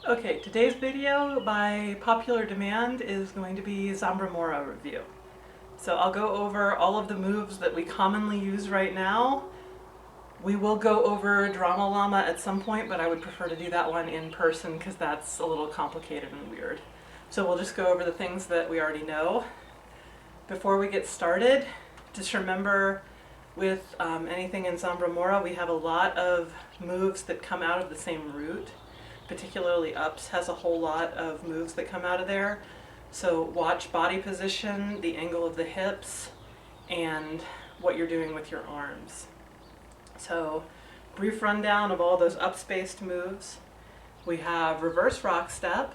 Okay, today's video by popular demand is going to be Zambra review. So I'll go over all of the moves that we commonly use right now. We will go over Drama Llama at some point, but I would prefer to do that one in person because that's a little complicated and weird. So we'll just go over the things that we already know. Before we get started, just remember with anything in Zambra we have a lot of moves that come out of the same root. Particularly ups has a whole lot of moves that come out of there. So watch body position, the angle of the hips, and what you're doing with your arms. So brief rundown of all those up-spaced moves. We have reverse rock step,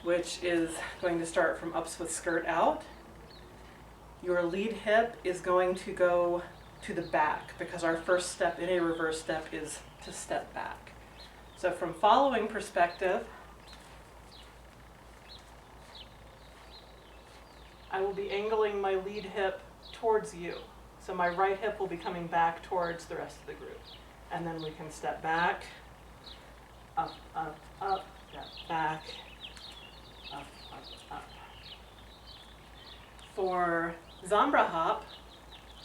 which is going to start from ups with skirt out. Your lead hip is going to go to the back because our first step in a reverse step is to step back. So from following perspective, I will be angling my lead hip towards you. So my right hip will be coming back towards the rest of the group. And then we can step back, up, up, up, step back, up, up, up. For Zambra hop,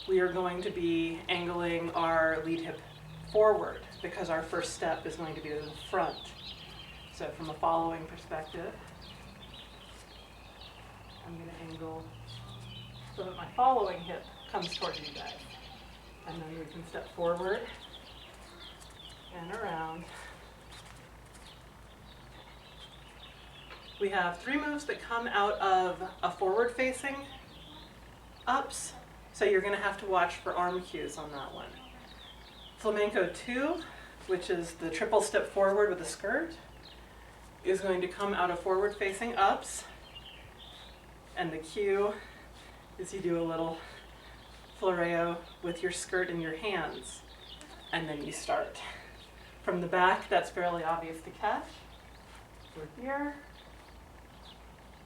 we are going to be angling our lead hip forward because our first step is going to be to the front. So from a following perspective, I'm going to angle so that my following hip comes towards you guys. And then we can step forward and around. We have three moves that come out of a forward-facing ups, so you're going to have to watch for arm cues on that one. Flamenco 2, which is the triple step forward with a skirt, is going to come out of forward-facing ups. And the cue is you do a little floreo with your skirt in your hands, and then you start. From the back, that's fairly obvious to catch. We're here,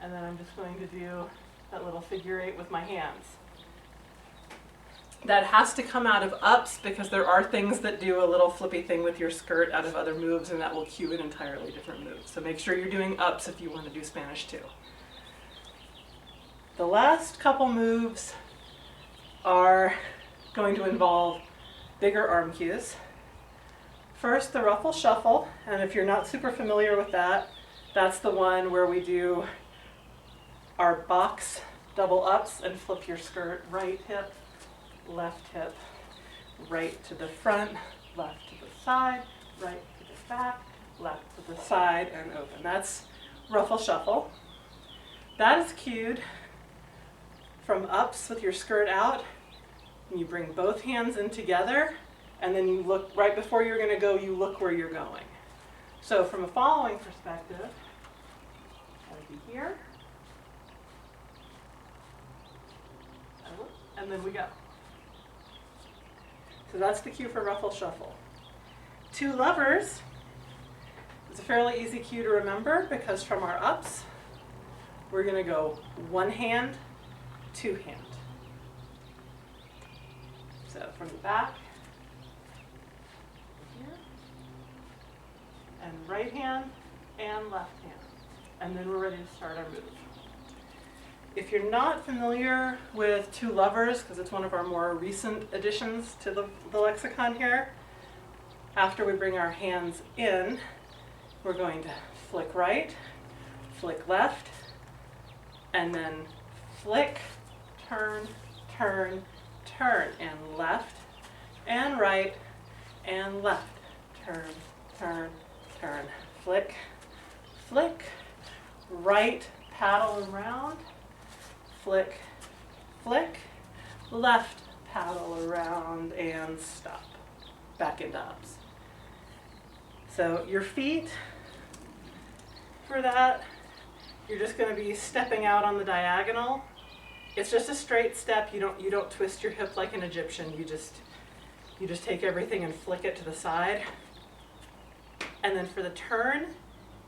and then I'm just going to do that little figure eight with my hands. That has to come out of ups because there are things that do a little flippy thing with your skirt out of other moves, and that will cue an entirely different move. So make sure you're doing ups if you want to do Spanish too. The last couple moves are going to involve bigger arm cues. First, the ruffle shuffle, and if you're not super familiar with that, that's the one where we do our box double ups and flip your skirt, right hip, left hip, right to the front, left to the side, right to the back, left to the side, and open. That's ruffle shuffle. That is cued from ups with your skirt out, and you bring both hands in together, and then you look, right before you're going to go, you look where you're going. So from a following perspective, I would be here, and then we go. So that's the cue for ruffle shuffle. Two lovers is a fairly easy cue to remember because from our ups, we're going to go one hand, two hand. So from the back, here, and right hand and left hand. And then we're ready to start our move. If you're not familiar with two lovers, because it's one of our more recent additions to the lexicon here, after we bring our hands in, we're going to flick right, flick left, and then flick, turn, turn, turn, and left, and right, and left, turn, turn, turn, flick, flick, right, paddle around, flick, flick, left, paddle around, and stop. Back into ups. So your feet, for that, you're just going to be stepping out on the diagonal. It's just a straight step. You don't twist your hip like an Egyptian. You just take everything and flick it to the side. And then for the turn,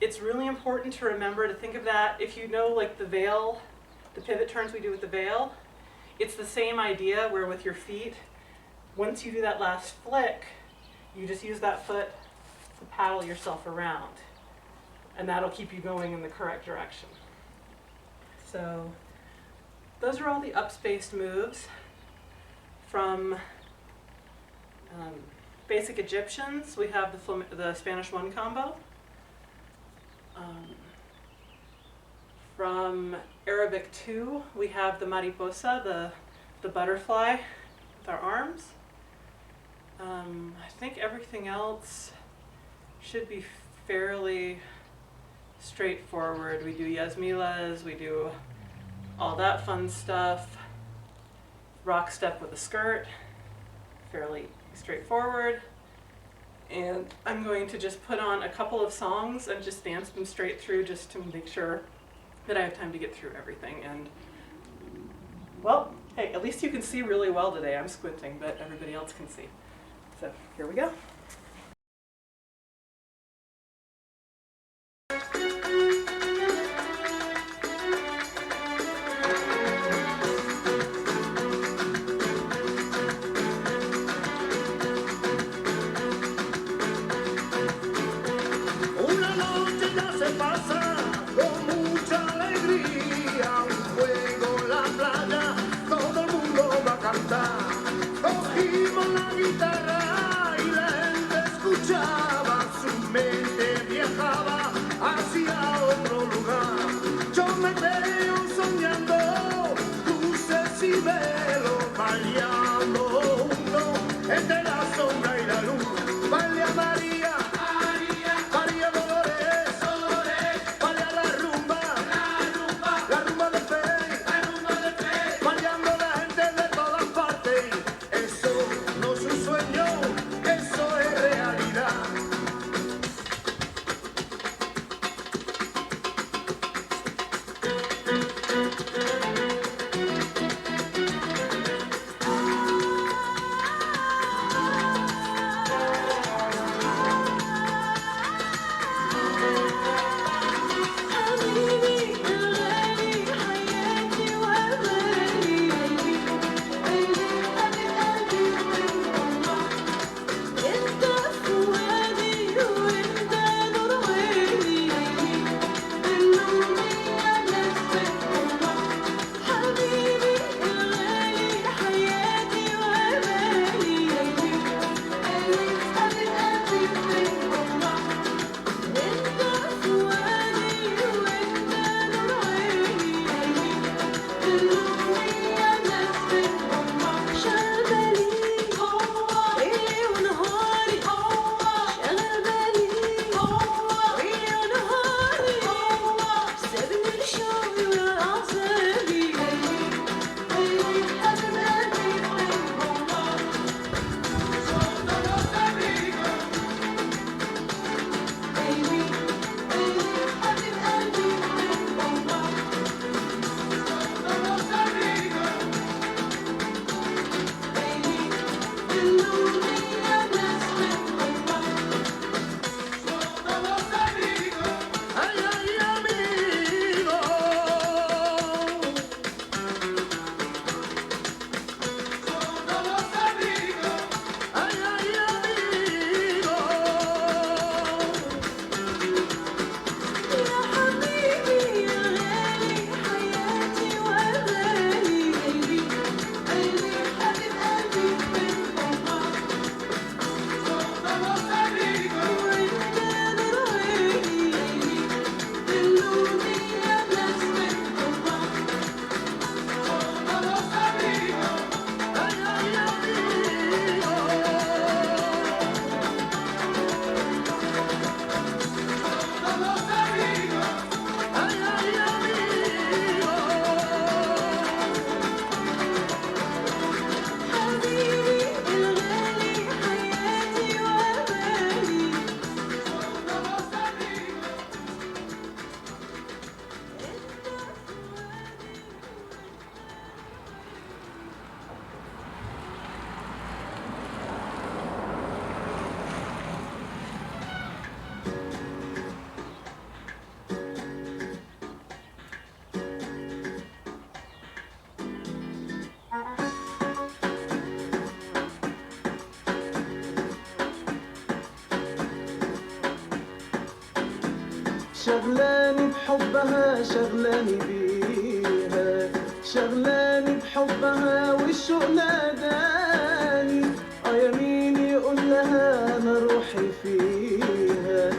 it's really important to remember to think of that. If you know like the veil, the pivot turns we do with the veil, it's the same idea where with your feet, once you do that last flick, you just use that foot to paddle yourself around. and that'll keep you going in the correct direction. So those are all the up-spaced moves from basic Egyptians. We have the Spanish 1 combo. From Arabic 2, we have the mariposa, the butterfly with our arms. I think everything else should be fairly straightforward. We do yasmilas, we do all that fun stuff. Rock step with a skirt, fairly straightforward. And I'm going to just put on a couple of songs and just dance them straight through just to make sure that I have time to get through everything. And, well, hey, at least you can see really well today. I'm squinting, but everybody else can see. So here we go. Cogimos la guitarra y la gente escuchaba, su mente viajaba hacia otro lugar. Yo me veo soñando, luces y velos, bailando juntos entre la sombra y la luz. Baile a María, María, María Dolores, Dolores, baile a la rumba, la rumba de fe, la rumba de fe, bailando la gente de todas partes. Eso no es un sueño, eso es realidad. شغلاني بحبها شغلاني بيها شغلاني بحبها والشوق ناداني يا مين يقول لها انا روحي فيها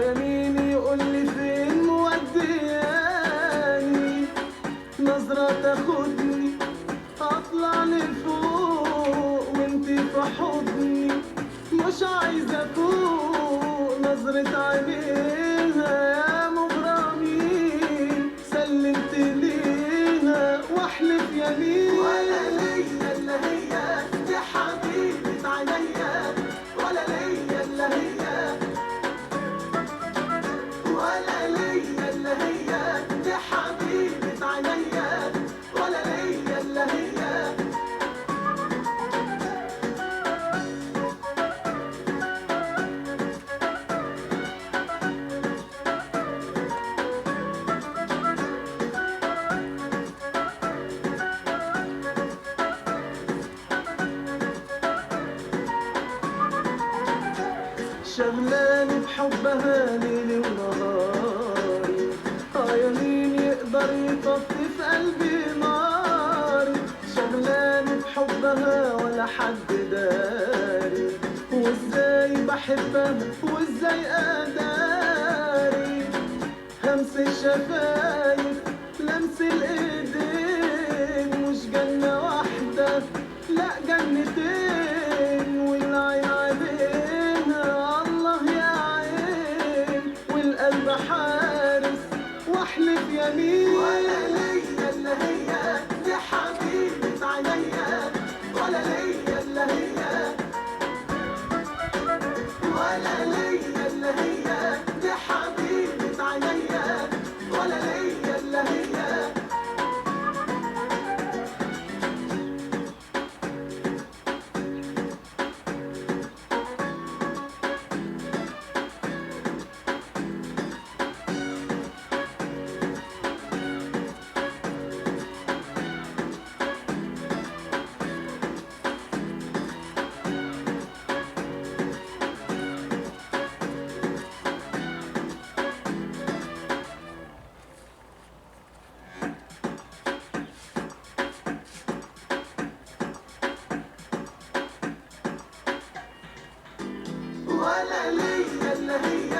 يا مين يقول لي فين مودياني نظرة تاخدني اطلع لفوق وانتي في حضني مش عايزة فوق نظرة عينيها يا مغرمين سلمت ليها واحلف يمين ولا ليا الا هي دي حبيبة عينيا ولا ليا الا هي ولا ليا الا هي دي حبيبة عينيا ولا ليا الا هي شغلاني بحبها ليلي ونهاري يا مين يقدر يطفي في قلبي ناري شغلاني بحبها ولا حد داري وازاي بحبها وازاي اداري همس الشفايف لمس الايدين مش جنة واحدة لا جنتين والعين علينا الله يا عين والقلب حارس واحلف يمين ولا ليا الا هي دي حبيبة عينيا ولا ليا الا هي ولا ليا الا هي دي حبيبة عينيا ولا ليا الا هي ولا ليا الا هي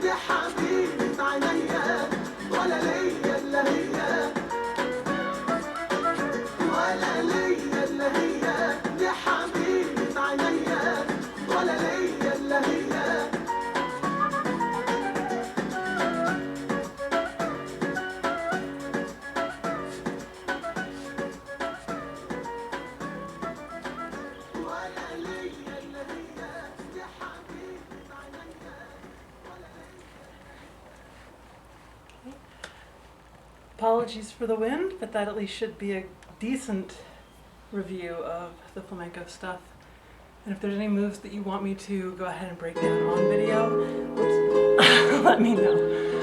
دي حبيبة عينيا ولا ليا الا هي ولا ليا الا هي دي حبيبة عينيا ولا ليا الا هي ولا ليا الا هي دي حبيبة عينيا ولا ليا Apologies for the wind, but that at least should be a decent review of the flamenco stuff. And if there's any moves that you want me to go ahead and break down on video, let me know.